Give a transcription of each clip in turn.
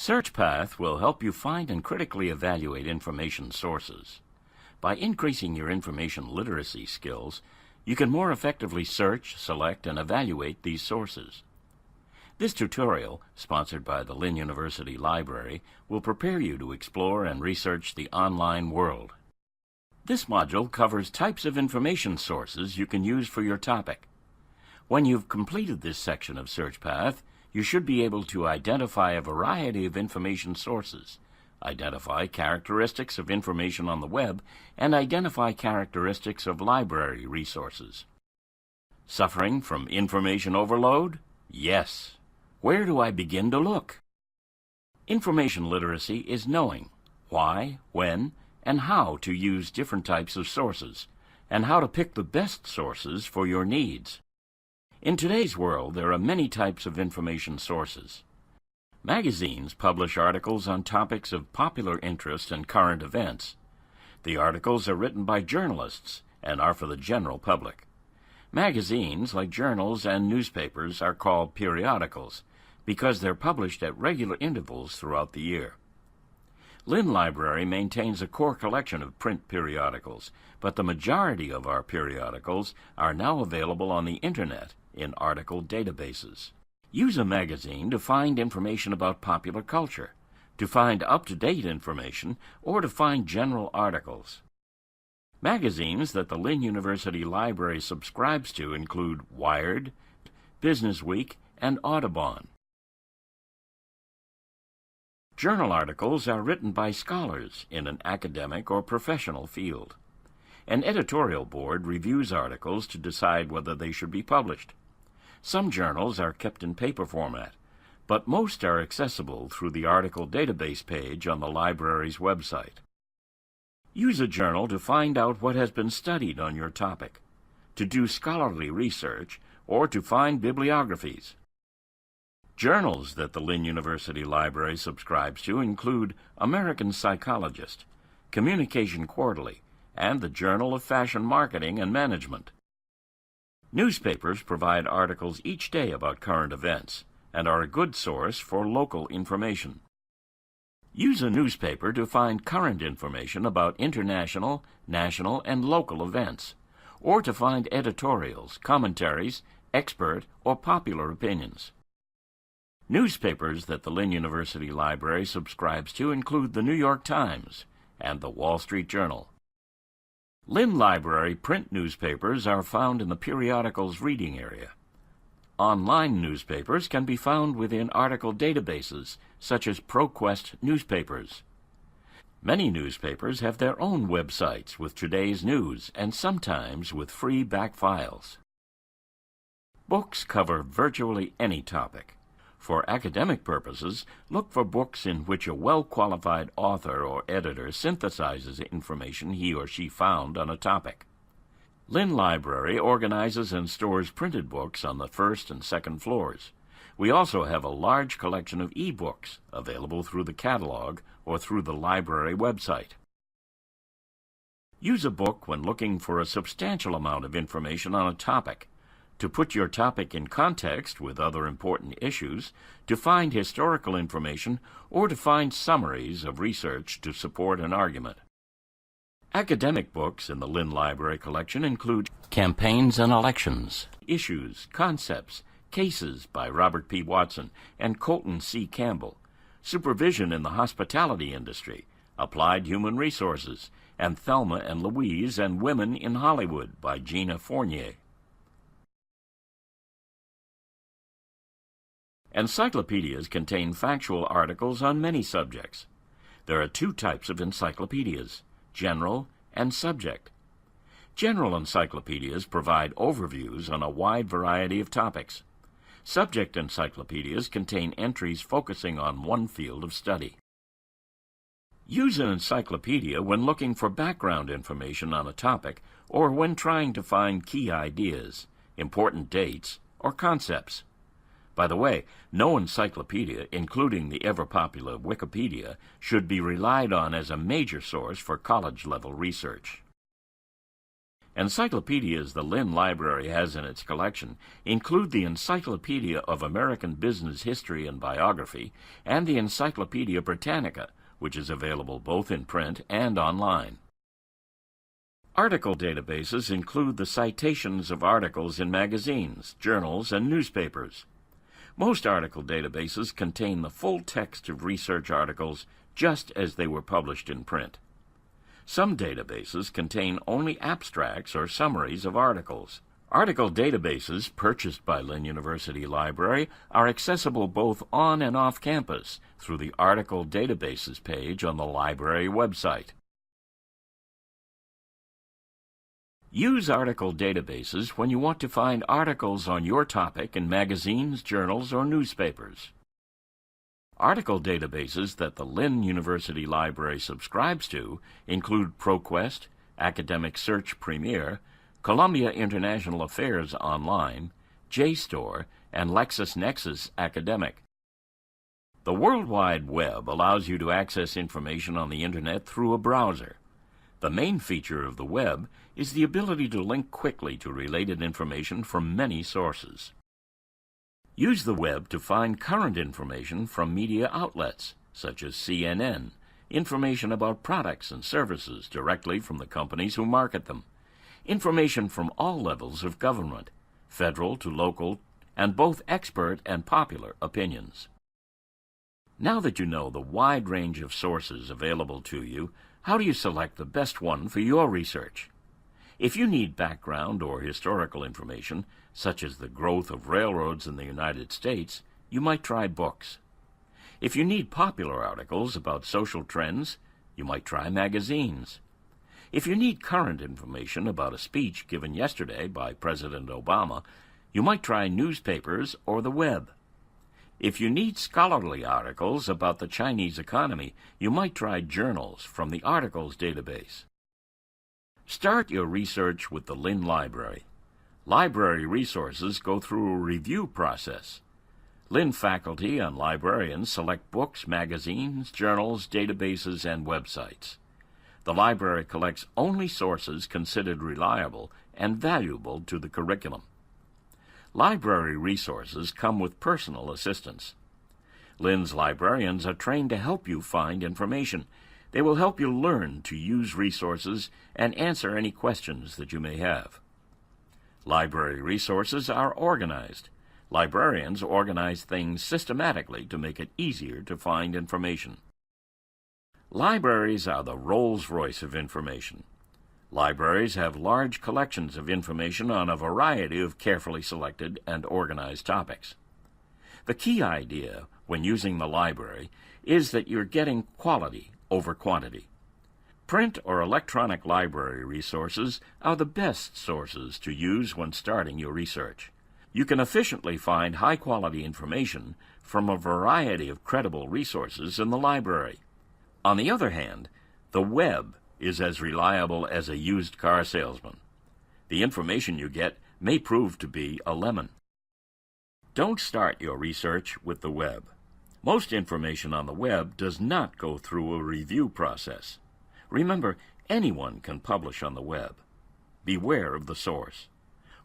Searchpath will help you find and critically evaluate information sources. By increasing your information literacy skills, you can more effectively search, select, and evaluate these sources. This tutorial, sponsored by the Lynn University Library, will prepare you to explore and research the online world. This module covers types of information sources you can use for your topic. When you've completed this section of Searchpath, you should be able to identify a variety of information sources, identify characteristics of information on the web, and identify characteristics of library resources. Suffering from information overload? Yes. Where do I begin to look? Information literacy is knowing why, when, and how to use different types of sources, and how to pick the best sources for your needs. In today's world, there are many types of information sources. Magazines publish articles on topics of popular interest and current events. The articles are written by journalists and are for the general public. Magazines, like journals and newspapers, are called periodicals because they're published at regular intervals throughout the year. Lynn Library maintains a core collection of print periodicals, but the majority of our periodicals are now available on the Internet in article databases. Use a magazine to find information about popular culture, to find up-to-date information, or to find general articles. Magazines that the Lynn University Library subscribes to include Wired, Business Week, and Audubon. Journal articles are written by scholars in an academic or professional field. An editorial board reviews articles to decide whether they should be published. Some journals are kept in paper format, but most are accessible through the article database page on the library's website. Use a journal to find out what has been studied on your topic, to do scholarly research, or to find bibliographies. Journals that the Lynn University Library subscribes to include American Psychologist, Communication Quarterly, and the Journal of Fashion Marketing and Management. Newspapers provide articles each day about current events and are a good source for local information. Use a newspaper to find current information about international, national, and local events, or to find editorials, commentaries, expert, or popular opinions. Newspapers that the Lynn University Library subscribes to include the New York Times and the Wall Street Journal. Lynn Library print newspapers are found in the periodicals reading area. Online newspapers can be found within article databases, such as ProQuest newspapers. Many newspapers have their own websites with today's news and sometimes with free back files. Books cover virtually any topic. For academic purposes, look for books in which a well-qualified author or editor synthesizes information he or she found on a topic. Lynn Library organizes and stores printed books on the first and second floors. We also have a large collection of e-books available through the catalog or through the library website. Use a book when looking for a substantial amount of information on a topic, to put your topic in context with other important issues, to find historical information, or to find summaries of research to support an argument. Academic books in the Lynn Library collection include Campaigns and Elections, Issues, Concepts, Cases by Robert P. Watson and Colton C. Campbell, Supervision in the Hospitality Industry, Applied Human Resources, and Thelma and Louise and Women in Hollywood by Gina Fournier. Encyclopedias contain factual articles on many subjects. There are two types of encyclopedias, general and subject. General encyclopedias provide overviews on a wide variety of topics. Subject encyclopedias contain entries focusing on one field of study. Use an encyclopedia when looking for background information on a topic or when trying to find key ideas, important dates, or concepts. By the way, no encyclopedia, including the ever-popular Wikipedia, should be relied on as a major source for college-level research. Encyclopedias the Lynn Library has in its collection include the Encyclopedia of American Business History and Biography and the Encyclopedia Britannica, which is available both in print and online. Article databases include the citations of articles in magazines, journals, and newspapers. Most article databases contain the full text of research articles just as they were published in print. Some databases contain only abstracts or summaries of articles. Article databases purchased by Lynn University Library are accessible both on and off campus through the Article Databases page on the library website. Use article databases when you want to find articles on your topic in magazines, journals, or newspapers. Article databases that the Lynn University Library subscribes to include ProQuest, Academic Search Premier, Columbia International Affairs Online, JSTOR, and LexisNexis Academic. The World Wide Web allows you to access information on the Internet through a browser. The main feature of the web is the ability to link quickly to related information from many sources. Use the web to find current information from media outlets, such as CNN, information about products and services directly from the companies who market them, information from all levels of government, federal to local, and both expert and popular opinions. Now that you know the wide range of sources available to you, how do you select the best one for your research? If you need background or historical information, such as the growth of railroads in the United States, you might try books. If you need popular articles about social trends, you might try magazines. If you need current information about a speech given yesterday by President Obama, you might try newspapers or the web. If you need scholarly articles about the Chinese economy, you might try journals from the Articles database. Start your research with the Lynn Library. Library resources go through a review process. Lynn faculty and librarians select books, magazines, journals, databases, and websites. The library collects only sources considered reliable and valuable to the curriculum. Library resources come with personal assistance. Lynn's librarians are trained to help you find information. They will help you learn to use resources and answer any questions that you may have. Library resources are organized. Librarians organize things systematically to make it easier to find information. Libraries are the Rolls-Royce of information. Libraries have large collections of information on a variety of carefully selected and organized topics. The key idea when using the library is that you're getting quality over quantity. Print or electronic library resources are the best sources to use when starting your research. You can efficiently find high-quality information from a variety of credible resources in the library. On the other hand, the web is as reliable as a used car salesman. The information you get may prove to be a lemon. Don't start your research with the web. Most information on the web does not go through a review process. Remember, anyone can publish on the web. Beware of the source.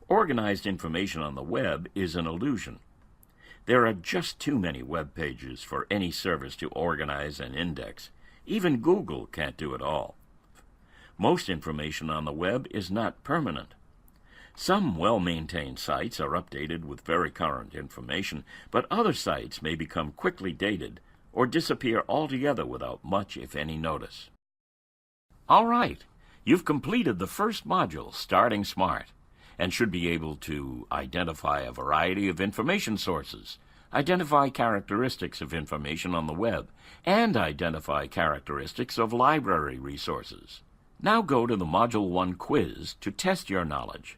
Organized information on the web is an illusion. There are just too many web pages for any service to organize and index. Even Google can't do it all. Most information on the web is not permanent. Some well-maintained sites are updated with very current information, but other sites may become quickly dated or disappear altogether without much, if any, notice. All right, you've completed the first module, Starting Smart, and should be able to identify a variety of information sources, identify characteristics of information on the web, and identify characteristics of library resources. Now go to the Module 1 quiz to test your knowledge.